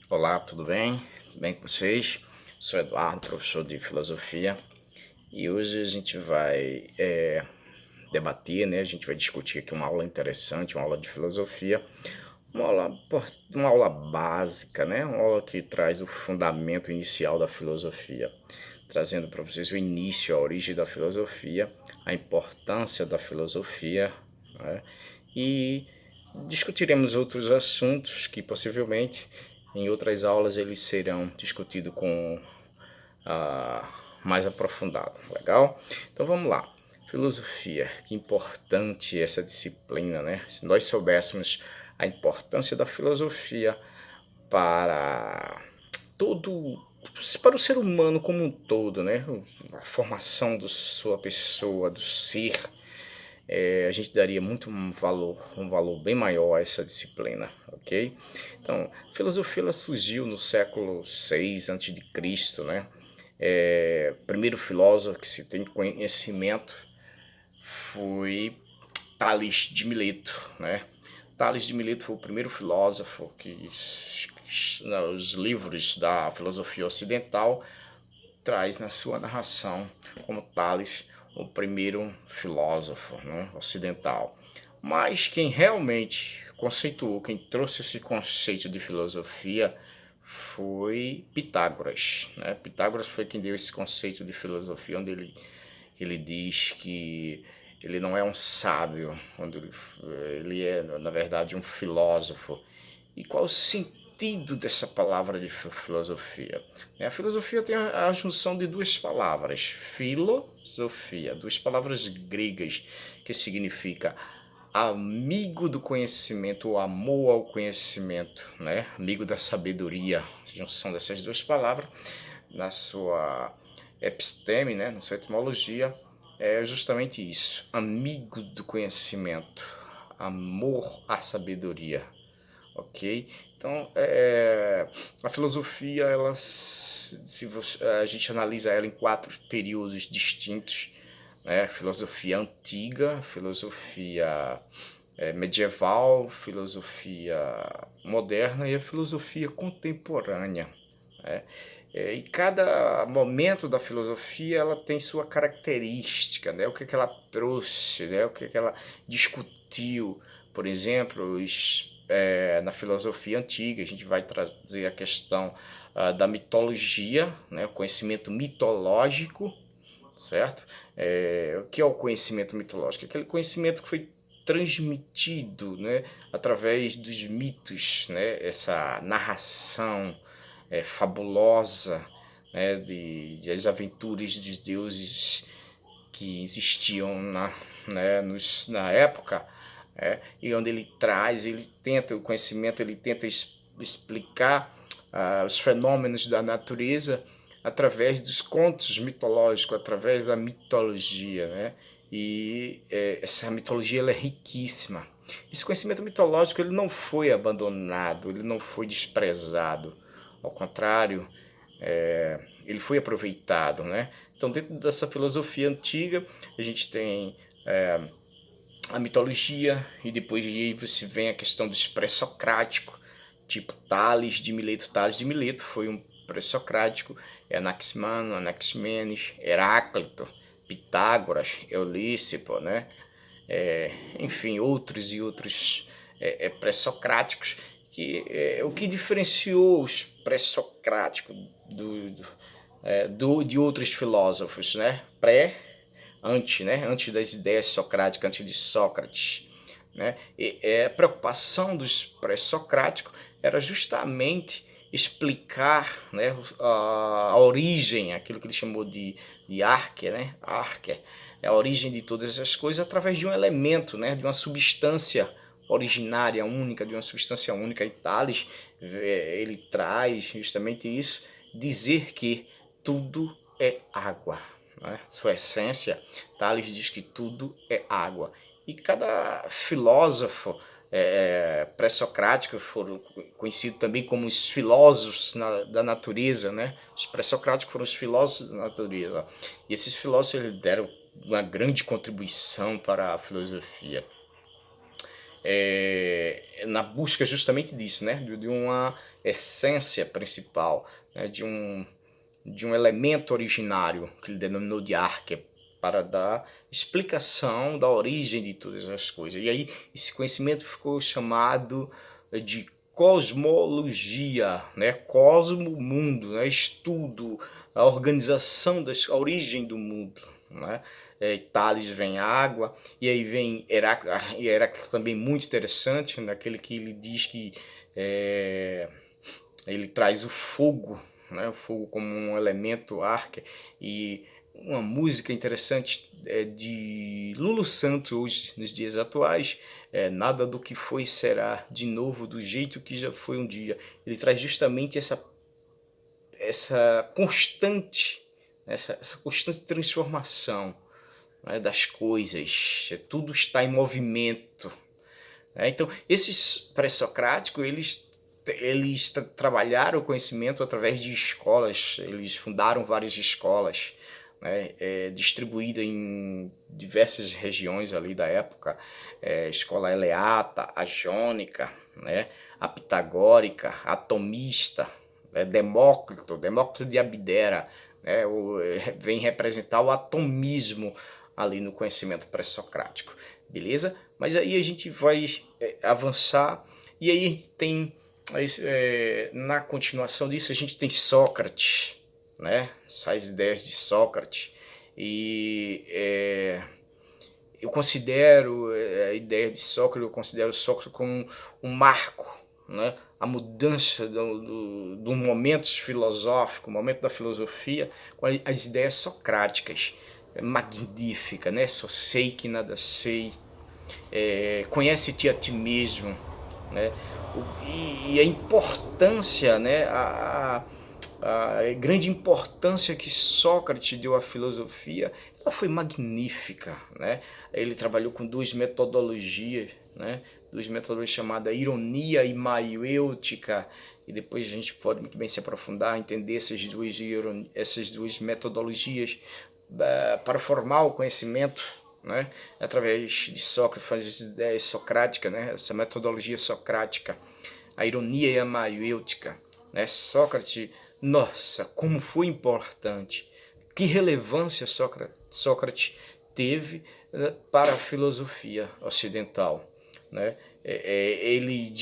Olá, tudo bem? Tudo bem com vocês? Sou Eduardo, professor de filosofia, e hoje a gente vai debater, né? A gente vai discutir aqui uma aula interessante, uma aula de filosofia, uma aula básica, né? Uma aula que traz o fundamento inicial da filosofia, trazendo para vocês o início, a origem da filosofia, a importância da filosofia, né? E discutiremos outros assuntos que possivelmente em outras aulas eles serão discutidos com mais aprofundado. Legal? Então vamos lá. Filosofia, que importante essa disciplina, né? Se nós soubéssemos a importância da filosofia para todo, para o ser humano como um todo, né? A formação da sua pessoa, do ser, a gente daria muito um valor bem maior a essa disciplina, ok? Então, a filosofia ela surgiu no século VI a.C., né? O primeiro filósofo que se tem conhecimento foi Tales de Mileto, né? Tales de Mileto foi o primeiro filósofo que nos livros da filosofia ocidental traz na sua narração como Tales o primeiro filósofo, né, ocidental. Mas quem realmente conceituou, quem trouxe esse conceito de filosofia foi Pitágoras. Né? Pitágoras foi quem deu esse conceito de filosofia, onde ele diz que ele não é um sábio, onde ele é, na verdade, um filósofo. E qual o sentido dessa palavra de filosofia? A filosofia tem a junção de duas palavras, filosofia, duas palavras gregas que significa amigo do conhecimento, ou amor ao conhecimento, né? Amigo da sabedoria. A junção dessas duas palavras na sua episteme, né? Na sua etimologia, é justamente isso, amigo do conhecimento, amor à sabedoria, ok? Então, a filosofia, ela, se você, a gente analisa ela em quatro períodos distintos, né? Filosofia antiga, filosofia medieval, filosofia moderna e a filosofia contemporânea, né? E cada momento da filosofia ela tem sua característica, né? O que ela trouxe, né? O que ela discutiu. Por exemplo, na filosofia antiga a gente vai trazer a questão da mitologia, né? O conhecimento mitológico, certo? O que é o conhecimento mitológico? Aquele conhecimento que foi transmitido, né, através dos mitos, né, essa narração fabulosa, né, de as aventuras dos deuses que existiam na época, e onde ele traz, ele tenta o conhecimento, ele tenta explicar os fenômenos da natureza através dos contos mitológicos, através da mitologia, né? E essa mitologia ela é riquíssima. Esse conhecimento mitológico ele não foi abandonado, ele não foi desprezado. Ao contrário, ele foi aproveitado, né? Então, dentro dessa filosofia antiga, a gente tem a mitologia e depois aí você vem a questão do pré-socrático, tipo Tales de Mileto. Tales de Mileto foi um pré-socrático, Anaximano, Anaximenes, Heráclito, Pitágoras, Eurícipo, né? Enfim, outros e outros pré-socráticos, que o que diferenciou os pré-socráticos de outros filósofos, né? Antes das ideias socráticas, antes de Sócrates, né? A preocupação dos pré-socráticos era justamente explicar, né, a origem, aquilo que ele chamou de arque, né? Arque, a origem de todas essas coisas através de um elemento, né, de uma substância originária única, de uma substância única. E Tales ele traz justamente isso, dizer que tudo é água, né? Sua essência, Tales diz que tudo é água. E cada filósofo pré-socrático foram conhecidos também como os filósofos da natureza, né? Os pré-socráticos foram os filósofos da natureza. E esses filósofos deram uma grande contribuição para a filosofia. na busca justamente disso, né? De uma essência principal, né? De um elemento originário, que ele denominou de arque, para dar explicação da origem de todas as coisas. E aí esse conhecimento ficou chamado de cosmologia, né? Cosmo, mundo, né? Estudo, a organização, a origem do mundo, né? Tales vem água, e aí vem Heráclito também muito interessante, naquele que ele diz que ele traz o fogo, né? O fogo como um elemento arca, e uma música interessante de Lulu Santos hoje, nos dias atuais, nada do que foi será de novo do jeito que já foi um dia. Ele traz justamente essa constante, essa constante transformação, né, das coisas, tudo está em movimento. Né? Então, esses pré-socráticos, eles trabalharam o conhecimento através de escolas, eles fundaram várias escolas, né, distribuídas em diversas regiões ali da época, escola eleata, a jônica, né, a pitagórica, a atomista, Demócrito de Abdera, né, vem representar o atomismo ali no conhecimento pré-socrático, beleza? Mas aí a gente vai avançar, e aí a gente tem, na continuação disso, a gente tem Sócrates, né? Essas ideias de Sócrates, e eu considero a ideia de Sócrates, eu considero Sócrates como um marco, né? A mudança do momento filosófico, o momento da filosofia, com as ideias socráticas. É magnífica, né? Só sei que nada sei, conhece-te a ti mesmo, né? E a importância, né? A grande importância que Sócrates deu à filosofia, ela foi magnífica, né? Ele trabalhou com duas metodologias, né? Duas metodologias chamadas ironia e maiêutica, e depois a gente pode muito bem se aprofundar, entender essas duas metodologias para formar o conhecimento, né? Através de Sócrates, as ideias socráticas, né? Essa metodologia socrática, a ironia e a maiêutica, né? Sócrates, nossa, como foi importante, que relevância Sócrates teve, né, para a filosofia ocidental, né? Ele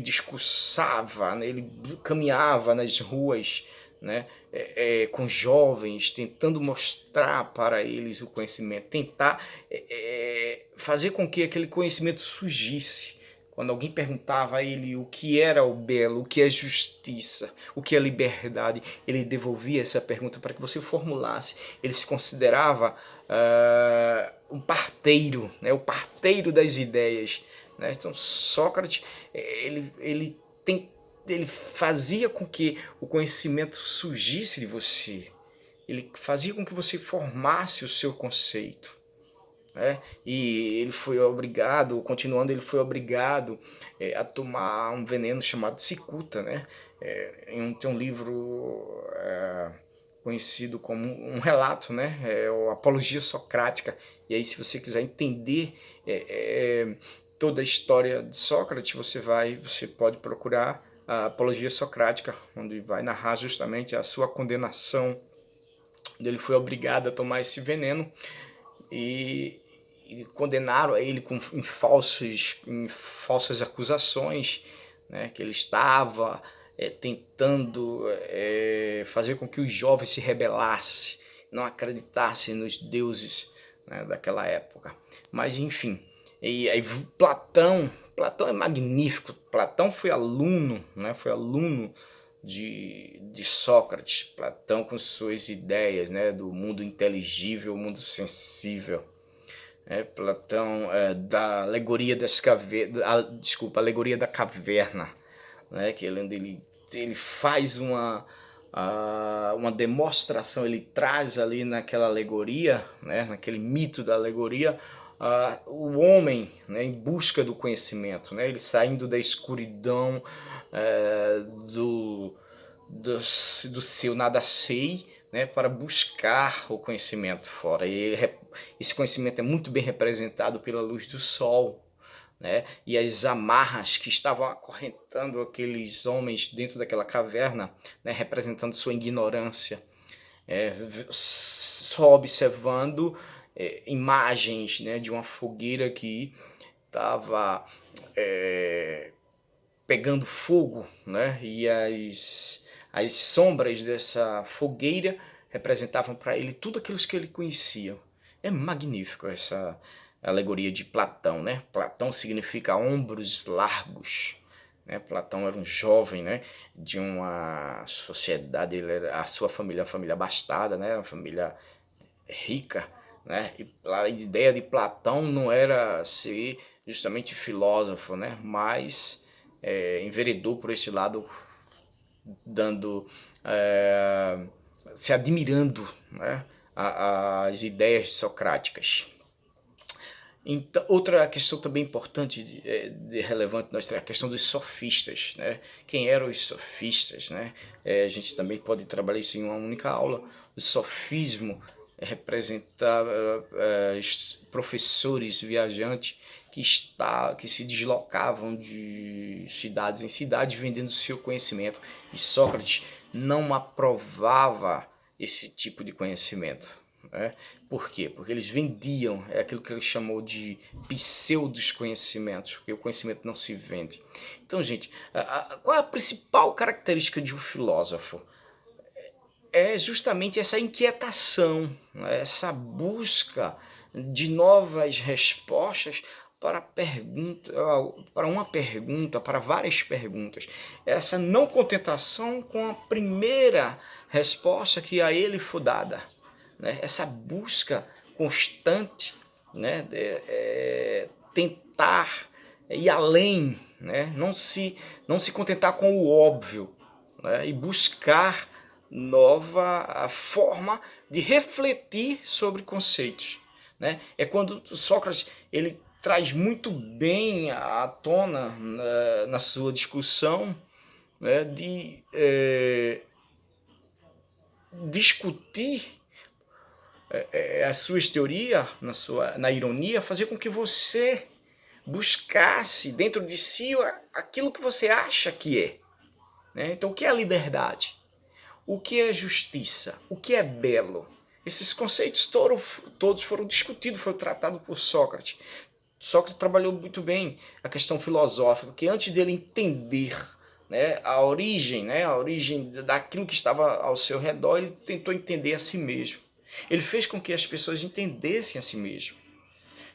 discursava, né? Ele caminhava nas ruas, né? Com jovens, tentando mostrar para eles o conhecimento, tentar fazer com que aquele conhecimento surgisse. Quando alguém perguntava a ele o que era o belo, o que é justiça, o que é liberdade, ele devolvia essa pergunta para que você formulasse. Ele se considerava um parteiro, né? O parteiro das ideias. Né? Então Sócrates, ele fazia com que o conhecimento surgisse de você. Ele fazia com que você formasse o seu conceito. Né? E ele foi obrigado, continuando, ele foi obrigado a tomar um veneno chamado cicuta, né? Tem um livro conhecido como um relato, né? O Apologia Socrática. E aí, se você quiser entender toda a história de Sócrates, você pode procurar a Apologia Socrática, onde vai narrar justamente a sua condenação. Ele foi obrigado a tomar esse veneno, e condenaram ele em falsas acusações, né, que ele estava tentando fazer com que os jovens se rebelassem, não acreditassem nos deuses, né, daquela época. Mas enfim, e aí Platão é magnífico. Platão foi aluno, né, de Sócrates. Platão com suas ideias, né, do mundo inteligível, mundo sensível. Platão, da alegoria das alegoria da caverna, né, que ele faz uma demonstração, ele traz ali naquela alegoria, né, naquele mito da alegoria, o homem, né, em busca do conhecimento, né, ele saindo da escuridão, do seu nada sei, né, para buscar o conhecimento fora. E esse conhecimento é muito bem representado pela luz do sol. né? E as amarras que estavam acorrentando aqueles homens dentro daquela caverna, né? Representando sua ignorância, só observando imagens, né? De uma fogueira que estava pegando fogo, né? E as sombras dessa fogueira representavam para ele tudo aquilo que ele conhecia. É magnífico essa alegoria de Platão, né? Platão significa ombros largos, né? Platão era um jovem, né? De uma sociedade, a sua família, uma família abastada, né? Uma família rica, né? E a ideia de Platão não era ser justamente filósofo, né? Mas enveredou por esse lado, dando, se admirando, né? As ideias socráticas. Então, outra questão também importante, de relevante, nós é a questão dos sofistas, né? Quem eram os sofistas, né? A gente também pode trabalhar isso em uma única aula. O sofismo representava professores viajantes que se deslocavam de cidades em cidades vendendo seu conhecimento. E Sócrates não aprovava esse tipo de conhecimento, né? Por quê? Porque eles vendiam aquilo que ele chamou de pseudos conhecimentos, porque o conhecimento não se vende. Então, gente, qual é a principal característica de um filósofo? É justamente essa inquietação, né? Essa busca de novas respostas para uma pergunta, para várias perguntas. Essa não contentação com a primeira resposta que a ele foi dada, né? Essa busca constante, né? Tentar ir além, né? Não se contentar com o óbvio, né? E buscar nova forma de refletir sobre conceitos, né? É quando Sócrates ele traz muito bem à tona na sua discussão, né, de discutir as suas teorias na ironia, fazer com que você buscasse dentro de si aquilo que você acha que é, né? Então, o que é a liberdade? O que é justiça? O que é belo? Esses conceitos todos foram discutidos, foram tratados por Sócrates. Sócrates trabalhou muito bem a questão filosófica, que antes dele entender, né, a origem daquilo que estava ao seu redor, ele tentou entender a si mesmo. Ele fez com que as pessoas entendessem a si mesmo.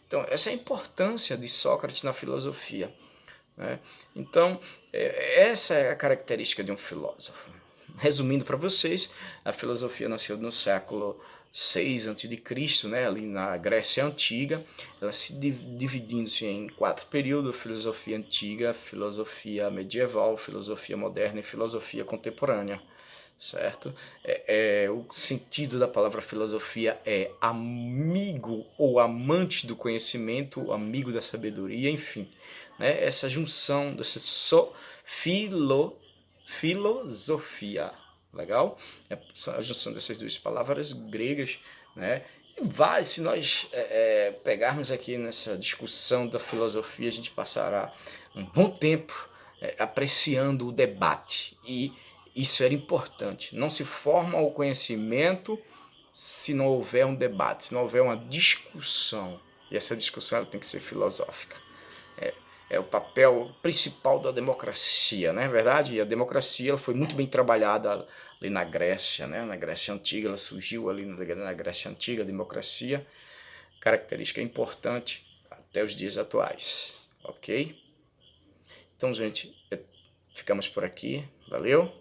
Então, essa é a importância de Sócrates na filosofia, né? Então, essa é a característica de um filósofo. Resumindo para vocês, a filosofia nasceu no século 6 a.C., né, ali na Grécia Antiga, ela se dividindo-se em 4 períodos: filosofia antiga, filosofia medieval, filosofia moderna e filosofia contemporânea, certo? O sentido da palavra filosofia é amigo ou amante do conhecimento, amigo da sabedoria, enfim, né? Essa junção dessa filosofia, legal? A junção dessas duas palavras gregas, né? E se nós pegarmos aqui nessa discussão da filosofia, a gente passará um bom tempo apreciando o debate, e isso era importante. Não se forma o conhecimento se não houver um debate, se não houver uma discussão. E essa discussão tem que ser filosófica. É o papel principal da democracia, não é verdade? E a democracia ela foi muito bem trabalhada ali na Grécia, né? Na Grécia Antiga, ela surgiu ali na Grécia Antiga, a democracia, característica importante até os dias atuais, ok? Então, gente, ficamos por aqui, valeu?